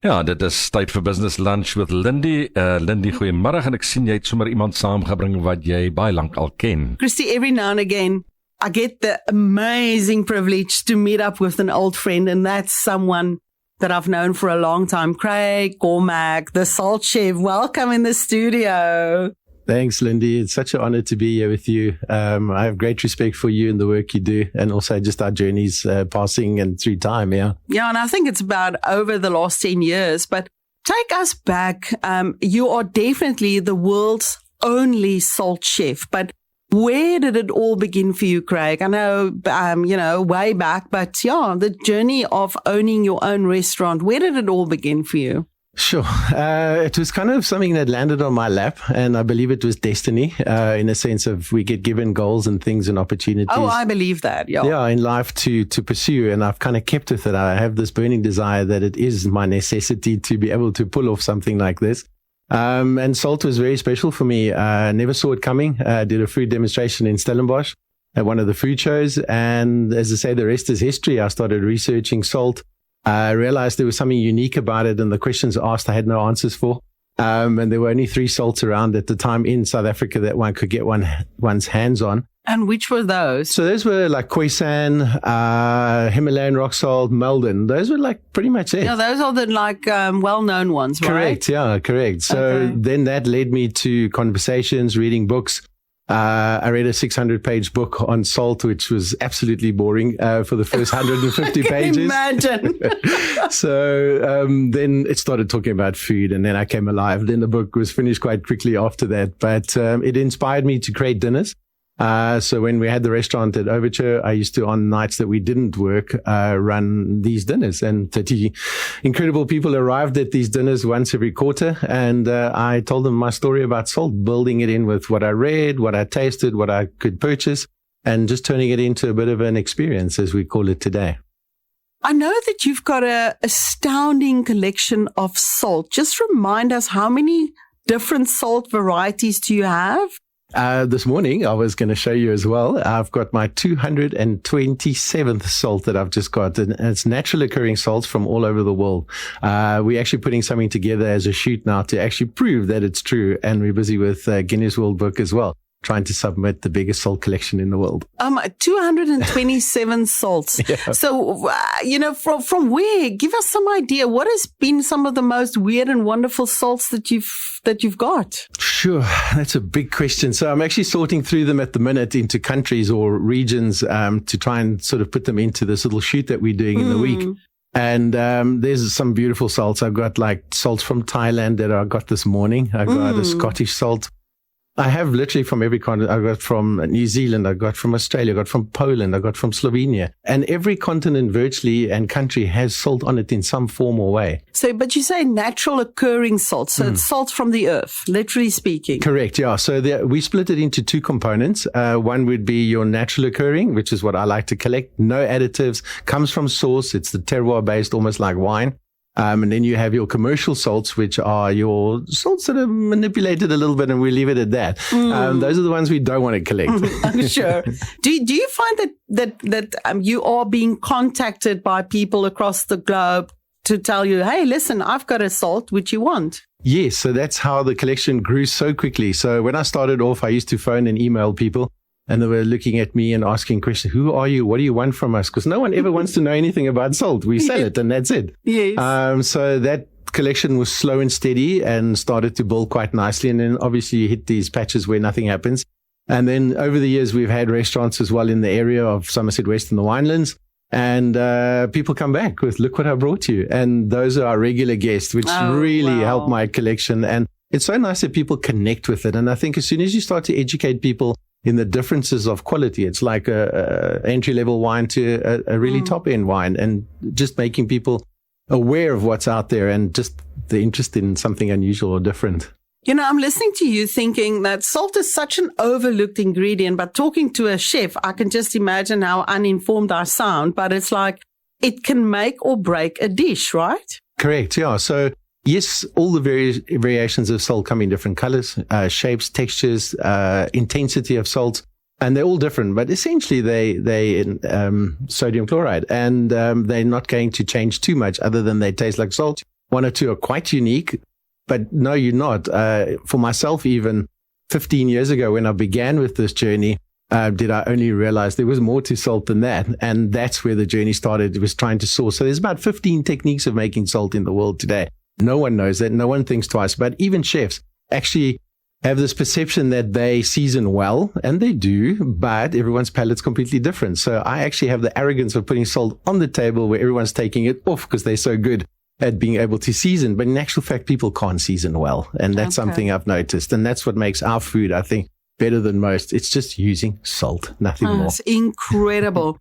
Ja, dit is tyd vir Business Lunch with Lindie. Lindie, goeiemôre, en ek sien jy het sommer iemand saamgebring wat jy baie lank al ken. Christy, every now and again, I get the amazing privilege to meet up with an old friend, and that's someone that I've known for a long time. Craig Cormack, the salt chef. Welcome in the studio. Thanks, Lindie. It's such an honor to be here with you. I have great respect for you and the work you do, and also just our journeys passing and through time, yeah. Yeah, and I think it's about over the last 10 years, but take us back. You are definitely the world's only salt chef, but where did it all begin for you, Craig? I know, way back, but yeah, the journey of owning your own restaurant, where did it all begin for you? Sure. It was kind of something that landed on my lap, and I believe it was destiny, in a sense of we get given goals and things and opportunities. Oh, I believe that, yeah. Yeah, in life to pursue, and I've kind of kept with it. I have this burning desire that it is my necessity to be able to pull off something like this. And salt was very special for me. I never saw it coming. I did a food demonstration in Stellenbosch at one of the food shows, and as I say, the rest is history. I started researching salt. I realized there was something unique about it, and the questions asked I had no answers for. And there were only 3 salts around at the time in South Africa that one could get one's hands on. And which were those? So those were like Khoisan, Himalayan rock salt, Malden. Those were like pretty much it. Yeah, those are the well-known ones, right? Correct, yeah, correct. So then that led me to conversations, reading books. I read a 600-page book on salt, which was absolutely boring for the first 150 pages. Imagine. So then it started talking about food, and then I came alive. Then the book was finished quite quickly after that. But it inspired me to create dinners. So when we had the restaurant at Overture, I used to, on nights that we didn't work, run these dinners, and 30 incredible people arrived at these dinners once every quarter. And I told them my story about salt, building it in with what I read, what I tasted, what I could purchase, and just turning it into a bit of an experience, as we call it today. I know that you've got an astounding collection of salt. Just remind us, how many different salt varieties do you have? This morning, I was going to show you as well. I've got my 227th salt that I've just got, and it's natural occurring salts from all over the world. We're actually putting something together as a shoot now to actually prove that it's true, and we're busy with Guinness World Book as well, trying to submit the biggest salt collection in the world. 227 salts. Yeah. So, from where? Give us some idea. What has been some of the most weird and wonderful salts that you've got? Sure. That's a big question. So I'm actually sorting through them at the minute into countries or regions, to try and sort of put them into this little shoot that we're doing in the week. And there's some beautiful salts. I've got like salts from Thailand that I got this morning. I've got a Scottish salt. I have literally from every continent. I got from New Zealand, I got from Australia, I got from Poland, I got from Slovenia. And every continent virtually and country has salt on it in some form or way. So, but you say natural occurring salt. So it's salt from the earth, literally speaking. Correct, yeah. So we split it into 2 components. One would be your natural occurring, which is what I like to collect. No additives, comes from source. It's the terroir based, almost like wine. And then you have your commercial salts, which are your salts that are manipulated a little bit, and we leave it at that. Those are the ones we don't want to collect. I'm sure. Do you find that you are being contacted by people across the globe to tell you, hey, listen, I've got a salt which you want? Yes. So that's how the collection grew so quickly. So when I started off, I used to phone and email people, and they were looking at me and asking questions. Who are you? What do you want from us? Because no one ever wants to know anything about salt. We sell it, and that's it. Yes. So that collection was slow and steady and started to build quite nicely. And then obviously you hit these patches where nothing happens. And then over the years, we've had restaurants as well in the area of Somerset West and the Winelands. And people come back with, look what I brought you. And those are our regular guests, which really help my collection. And it's so nice that people connect with it. And I think as soon as you start to educate people in the differences of quality, it's like a entry-level wine to a really top-end wine, and just making people aware of what's out there and just the interest in something unusual or different. I'm listening to you thinking that salt is such an overlooked ingredient, but talking to a chef, I can just imagine how uninformed I sound, but it's like it can make or break a dish, right? Correct, yeah. So yes, all the variations of salt come in different colors, shapes, textures, intensity of salt, and they're all different. But essentially, they sodium chloride, and they're not going to change too much, other than they taste like salt. one or two are quite unique, but no, you're not. For myself, even 15 years ago when I began with this journey, did I only realize there was more to salt than that. And that's where the journey started. It was trying to source. So there's about 15 techniques of making salt in the world today. No one knows that. No one thinks twice. But even chefs actually have this perception that they season well, and they do, but everyone's palate's completely different. So I actually have the arrogance of putting salt on the table where everyone's taking it off because they're so good at being able to season. But in actual fact, people can't season well. And that's something I've noticed. And that's what makes our food, I think, better than most. It's just using salt, nothing more. It's incredible.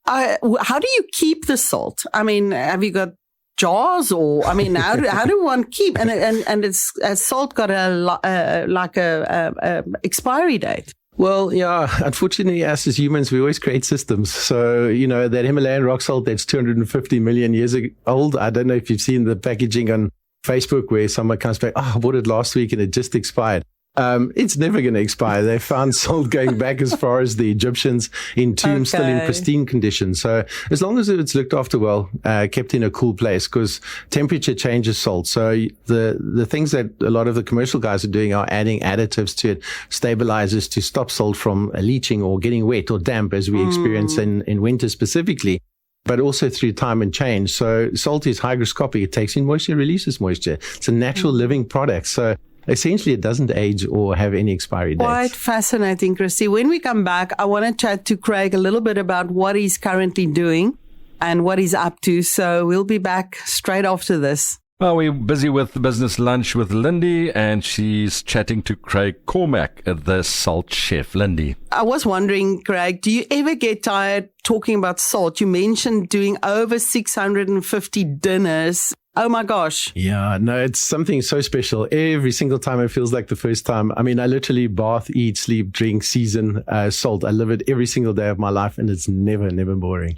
How do you keep the salt? I mean, have you got jars, or I mean, how do one keep? And it's salt got a expiry date. Well, yeah, unfortunately, us as humans, we always create systems. So, that Himalayan rock salt that's 250 million years old. I don't know if you've seen the packaging on Facebook where someone comes back, I bought it last week and it just expired. It's never going to expire. They found salt going back as far as the Egyptians in tombs, still in pristine condition. So as long as it's looked after well, kept in a cool place, because temperature changes salt. So the things that a lot of the commercial guys are doing are adding additives to it, stabilizers to stop salt from leaching or getting wet or damp, as we experience in winter specifically, but also through time and change. So salt is hygroscopic. It takes in moisture, releases moisture. It's a natural living product. So essentially, it doesn't age or have any expiry dates. Quite fascinating, Christy. When we come back, I want to chat to Craig a little bit about what he's currently doing and what he's up to. So we'll be back straight after this. Well, we're busy with Business Lunch with Lindie, and she's chatting to Craig Cormack, the salt chef. Lindie. I was wondering, Craig, do you ever get tired talking about salt? You mentioned doing over 650 dinners. Oh my gosh. Yeah, no, it's something so special. Every single time it feels like the first time. I mean, I literally bath, eat, sleep, drink, season salt. I live it every single day of my life, and it's never boring.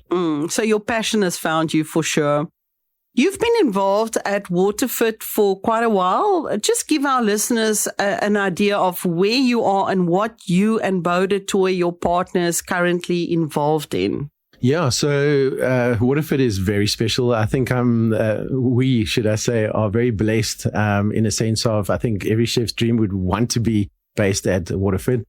So your passion has found you for sure. You've been involved at Waterfit for quite a while. Just give our listeners an idea of where you are and what you and Beau de Toy, your partner, is currently involved in. Yeah, so Waterfit is very special. I think we, should I say, are very blessed in a sense of, I think every chef's dream would want to be based at Waterfit.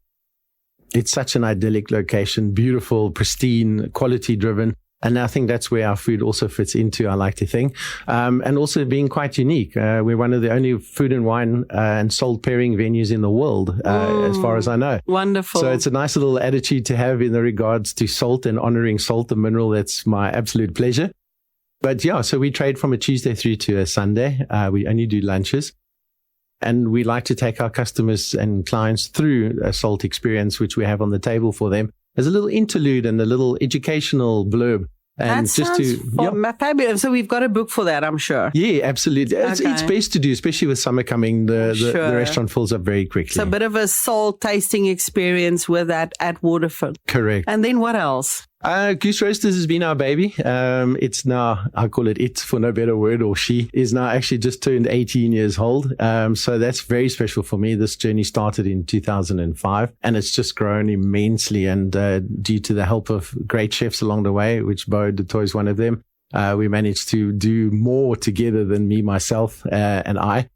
It's such an idyllic location, beautiful, pristine, quality driven. And I think that's where our food also fits into, I like to think. And also being quite unique. We're one of the only food and wine and salt pairing venues in the world, as far as I know. Wonderful. So it's a nice little attitude to have in the regards to salt and honoring salt, the mineral. That's my absolute pleasure. But yeah, so we trade from a Tuesday through to a Sunday. We only do lunches. And we like to take our customers and clients through a salt experience, which we have on the table for them, as a little interlude and a little educational blurb. And that just sounds fabulous. So we've got a book for that, I'm sure. Yeah, absolutely. It's best to do, especially with summer coming. The restaurant fills up very quickly. So a bit of a salt tasting experience with that at Waterfit. Correct. And then what else? Goose Roasters has been our baby. It's now, I call it for no better word, or she is now actually just turned 18 years old. So that's very special for me. This journey started in 2005 and it's just grown immensely. And due to the help of great chefs along the way, which Beau de Toy is one of them, we managed to do more together than me, myself, and I.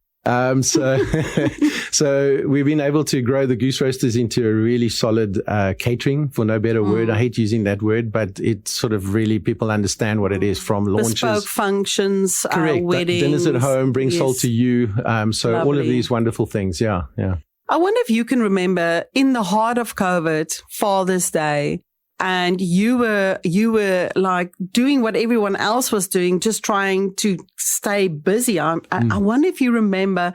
So we've been able to grow the Goose Roasters into a really solid catering, for no better word. I hate using that word, but it's sort of really, people understand what it is, from launches. Bespoke functions, correct, weddings. Dinners at home, bring salt to you. So Lovely. all of these wonderful things. Yeah. I wonder if you can remember, in the heart of COVID, Father's Day, and you were like doing what everyone else was doing, just trying to stay busy. I wonder if you remember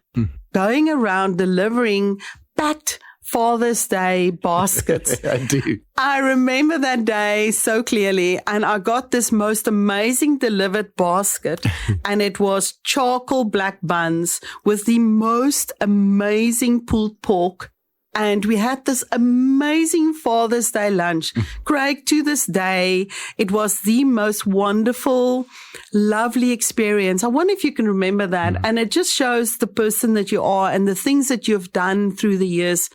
going around delivering packed Father's Day baskets. I do. I remember that day so clearly, and I got this most amazing delivered basket, and it was charcoal black buns with the most amazing pulled pork. And we had this amazing Father's Day lunch. Craig, to this day, it was the most wonderful, lovely experience. I wonder if you can remember that. And it just shows the person that you are and the things that you've done through the years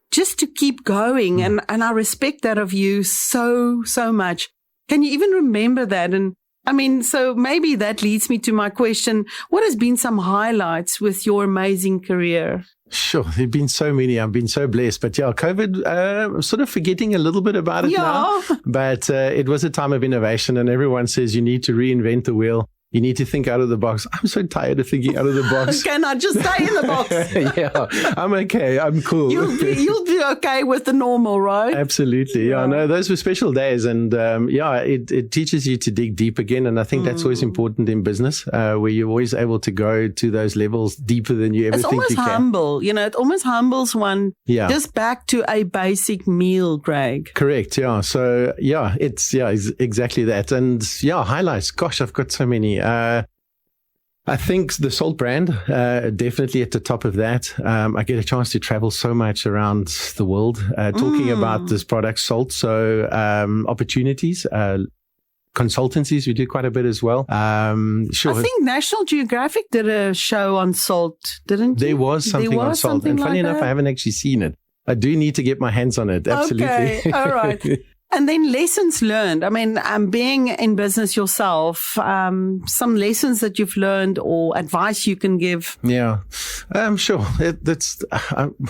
just to keep going. And I respect that of you so, so much. Can you even remember that? And I mean, so maybe that leads me to my question. What has been some highlights with your amazing career? Sure. There have been so many. I've been so blessed. But yeah, COVID, I'm sort of forgetting a little bit about it now. But it was a time of innovation, and everyone says you need to reinvent the wheel. You need to think out of the box. I'm so tired of thinking out of the box. Can I just stay in the box? Yeah, I'm okay. I'm cool. You'll be okay with the normal, right? Absolutely. Yeah, no, those were special days. And it teaches you to dig deep again. And I think that's always important in business, where you're always able to go to those levels deeper than you ever think you can. It's almost humble. You know, it almost humbles one just back to a basic meal, Craig. Correct. Yeah. So, it's exactly that. And highlights. Gosh, I've got so many. I think the Salt brand, definitely at the top of that. I get a chance to travel so much around the world, talking about this product, Salt. So, opportunities, consultancies, we do quite a bit as well. Sure. I think National Geographic did a show on Salt, didn't you? There was something on Salt. And funny enough, I haven't actually seen it. I do need to get my hands on it. Absolutely. Okay. All right. And then lessons learned. I mean, being in business yourself, some lessons that you've learned or advice you can give. Yeah, sure. That's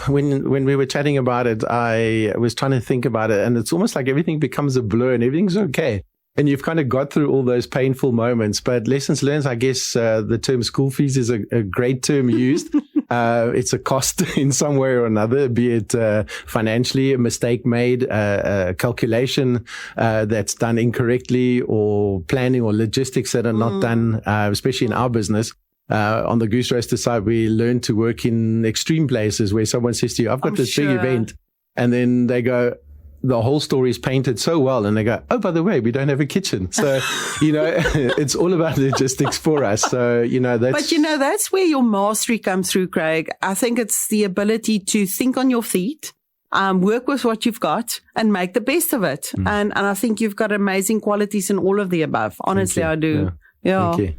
when we were chatting about it, I was trying to think about it, and it's almost like everything becomes a blur and everything's okay. And you've kind of got through all those painful moments, but lessons learned, I guess, the term school fees is a great term used. It's a cost in some way or another, be it financially, a mistake made, a calculation that's done incorrectly, or planning or logistics that are not done, especially in our business. On the goose roaster side, we learn to work in extreme places where someone says to you, I've got this big event. And then they go, the whole story is painted so well, and they go, oh, by the way, we don't have a kitchen. So, it's all about logistics for us. So, that's where your mastery comes through, Craig. I think it's the ability to think on your feet, work with what you've got and make the best of it. And I think you've got amazing qualities in all of the above. Honestly, I do. Yeah. Thank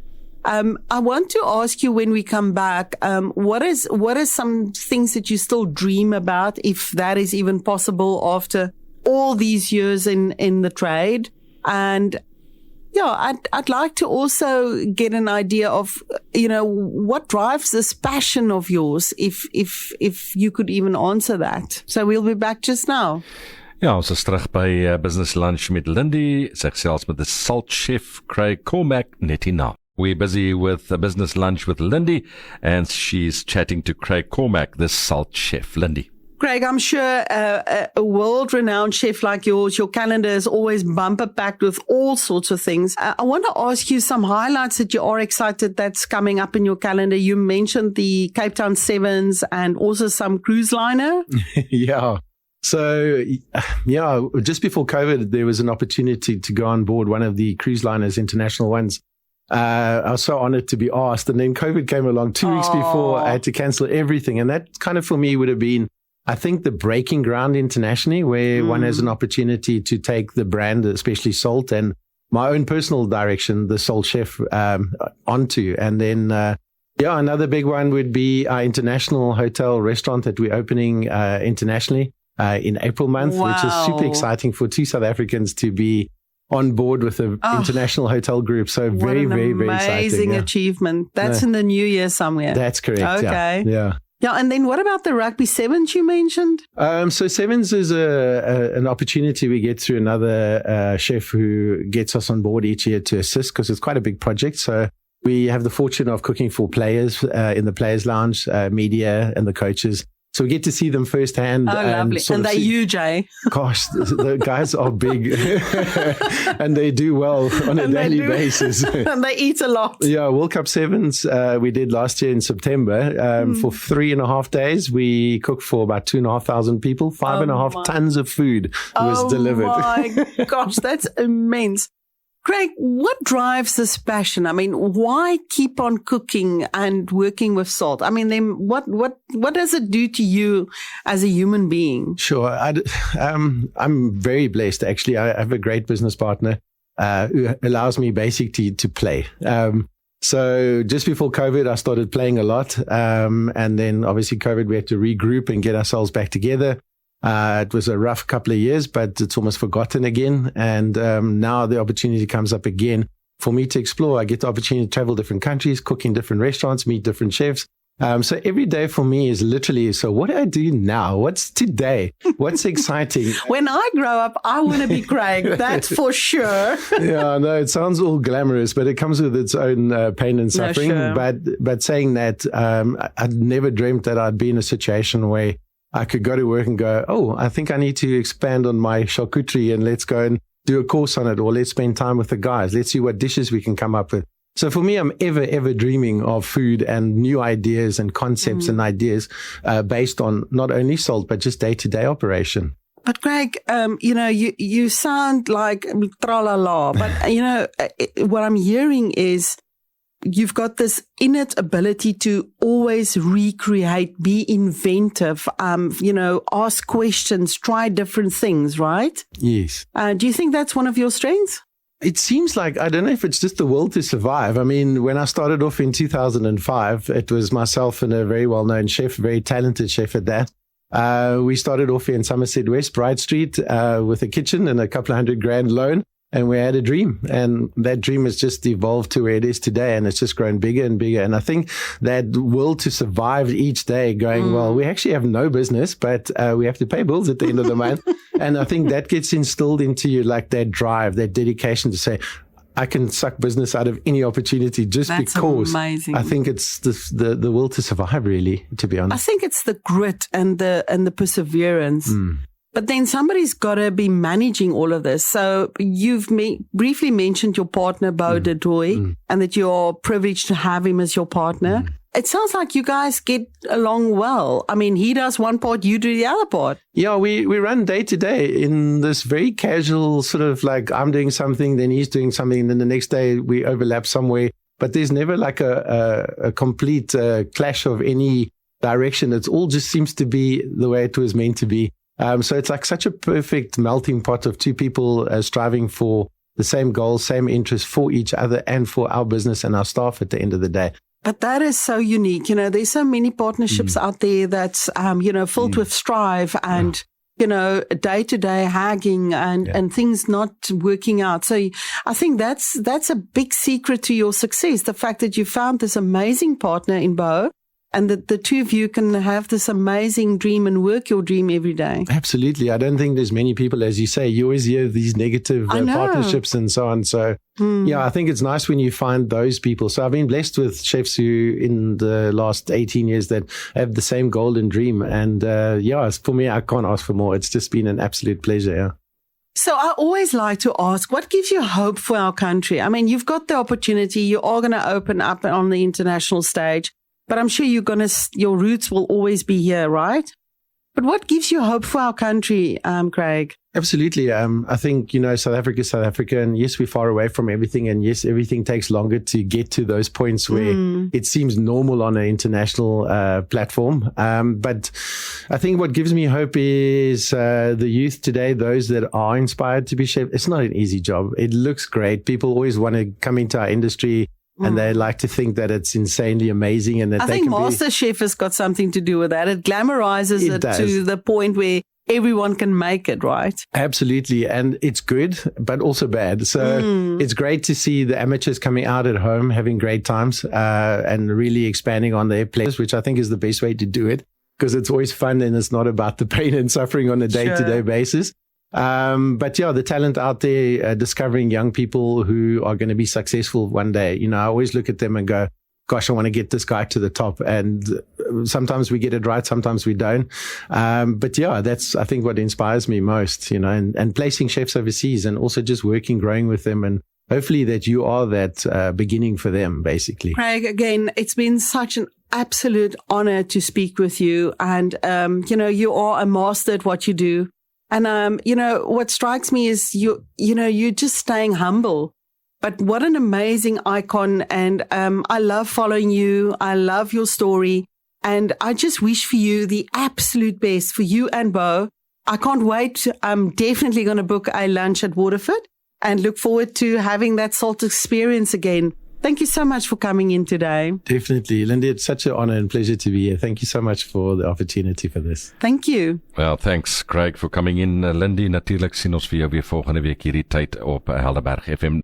you. I want to ask you when we come back, what is some things that you still dream about, if that is even possible after all these years in the trade? And I'd like to also get an idea of, what drives this passion of yours, if you could even answer that. So we'll be back just now. Ja, ons is terug by Business Lunch met Lindie, sy gesels met the Salt Chef Craig Cormack net hierna. We're busy with a Business Lunch with Lindie, and she's chatting to Craig Cormack, the Salt Chef. Lindie. Craig, I'm sure a world-renowned chef like yours, your calendar is always bumper-packed with all sorts of things. I want to ask you some highlights that you are excited that's coming up in your calendar. You mentioned the Cape Town Sevens and also some cruise liner. Yeah. So, just before COVID, there was an opportunity to go on board one of the cruise liners, international ones. I was so honored to be asked. And then COVID came along 2 weeks before. I had to cancel everything. And that kind of for me would have been, I think, the breaking ground internationally, where one has an opportunity to take the brand, especially Salt, and my own personal direction, the Salt Chef, onto. And then, another big one would be our international hotel restaurant that we're opening internationally in April month, which is super exciting for two South Africans to be on board with the international hotel group. So very, very, very exciting. Amazing achievement. That's in the new year somewhere. That's correct. Okay. Yeah. Yeah, and then what about the rugby sevens you mentioned? So sevens is an opportunity we get through another chef who gets us on board each year to assist, because it's quite a big project. So we have the fortune of cooking for players in the players' lounge, media, and the coaches. So we get to see them firsthand. Oh, lovely. And they're huge, eh? Gosh, the guys are big and they do well on a daily basis. And they eat a lot. Yeah, World Cup Sevens we did last year in September. For 3.5 days, we cooked for about 2,500 people. 5.5 tons of food was delivered. Oh my gosh, that's immense. Craig, what drives this passion? I mean, why keep on cooking and working with Salt? I mean, then what does it do to you as a human being? Sure. I'm very blessed, actually. I have a great business partner who allows me basically to play. So just before COVID, I started playing a lot. And then obviously COVID, we had to regroup and get ourselves back together. It was a rough couple of years, but it's almost forgotten again. And now the opportunity comes up again. for me to explore. I get the opportunity to travel different countries, cook in different restaurants, meet different chefs. So every day for me is literally, so what do I do now? What's today? What's exciting? When I grow up, I want to be Craig. That's for sure. Yeah, no, it sounds all glamorous, but it comes with its own pain and suffering. No, sure. But saying that, I'd never dreamt that I'd be in a situation where I could go to work and go, oh, I think I need to expand on my charcuterie and let's go and do a course on it, or let's spend time with the guys. Let's see what dishes we can come up with. So for me, I'm ever dreaming of food and new ideas and concepts and ideas based on not only salt, but just day-to-day operation. But Craig, you sound like tra-la-la, but what I'm hearing is you've got this innate ability to always recreate, be inventive, ask questions, try different things, right? Yes. Do you think that's one of your strengths? It seems like, I don't know if it's just the will to survive. I mean, when I started off in 2005, it was myself and a very well-known chef, very talented chef at that. We started off here in Somerset West, Bright Street, with a kitchen and a couple of $100,000 loan. And we had a dream, and that dream has just evolved to where it is today, and it's just grown bigger and bigger. And I think that will to survive each day going, well, we actually have no business, but we have to pay bills at the end of the month. And I think that gets instilled into you, like that drive, that dedication to say, I can suck business out of any opportunity just That's because amazing. I think it's the will to survive, really, to be honest. I think it's the grit and the perseverance. But then somebody's got to be managing all of this. So you've briefly mentioned your partner, Bo de Toy, and that you're privileged to have him as your partner. It sounds like you guys get along well. I mean, he does one part, you do the other part. Yeah, we run day to day in this very casual sort of like I'm doing something, then he's doing something, and then the next day we overlap somewhere. But there's never like a complete clash of any direction. It all just seems to be the way it was meant to be. So it's like such a perfect melting pot of two people striving for the same goal, same interest for each other and for our business and our staff at the end of the day. But that is so unique. There's so many partnerships out there that's, filled with strife and, day-to-day hagging and things not working out. So I think that's a big secret to your success. The fact that you found this amazing partner in Bo. And that the two of you can have this amazing dream and work your dream every day. Absolutely. I don't think there's many people, as you say, you always hear these negative partnerships and so on. So, yeah, I think it's nice when you find those people. So I've been blessed with chefs who in the last 18 years that have the same golden dream. And for me, I can't ask for more. It's just been an absolute pleasure. Yeah. So I always like to ask, what gives you hope for our country? I mean, you've got the opportunity. You are going to open up on the international stage. But I'm sure your roots will always be here, right? But what gives you hope for our country, Craig? Absolutely. I think, South Africa is South Africa. And yes, we're far away from everything. And yes, everything takes longer to get to those points where it seems normal on an international platform. But I think what gives me hope is the youth today, those that are inspired to be chefs. It's not an easy job. It looks great. People always want to come into our industry. And they like to think that it's insanely amazing and that I think MasterChef has got something to do with that. It glamorizes it to the point where everyone can make it, right? Absolutely. And it's good, but also bad. So it's great to see the amateurs coming out at home, having great times, and really expanding on their players, which I think is the best way to do it because it's always fun and it's not about the pain and suffering on a day-to-day basis. But yeah, the talent out there, discovering young people who are going to be successful one day. I always look at them and go, gosh, I want to get this guy to the top. And sometimes we get it right. Sometimes we don't. But yeah, that's, I think what inspires me most, and placing chefs overseas and also just growing with them. And hopefully that you are that, beginning for them, basically. Craig, again, it's been such an absolute honor to speak with you. And, you are a master at what you do. And, what strikes me is you're just staying humble, but what an amazing icon. And, I love following you. I love your story. And I just wish for you the absolute best for you and Bo. I can't wait. I'm definitely going to book a lunch at Waterford and look forward to having that salt experience again. Thank you so much for coming in today. Definitely. Lindie, it's such an honor and pleasure to be here. Thank you so much for the opportunity for this. Thank you. Well, thanks, Craig, for coming in. Lindie, natuurlijk sien ons vir jou weer volgende week hierdie tyd op Helderberg FM.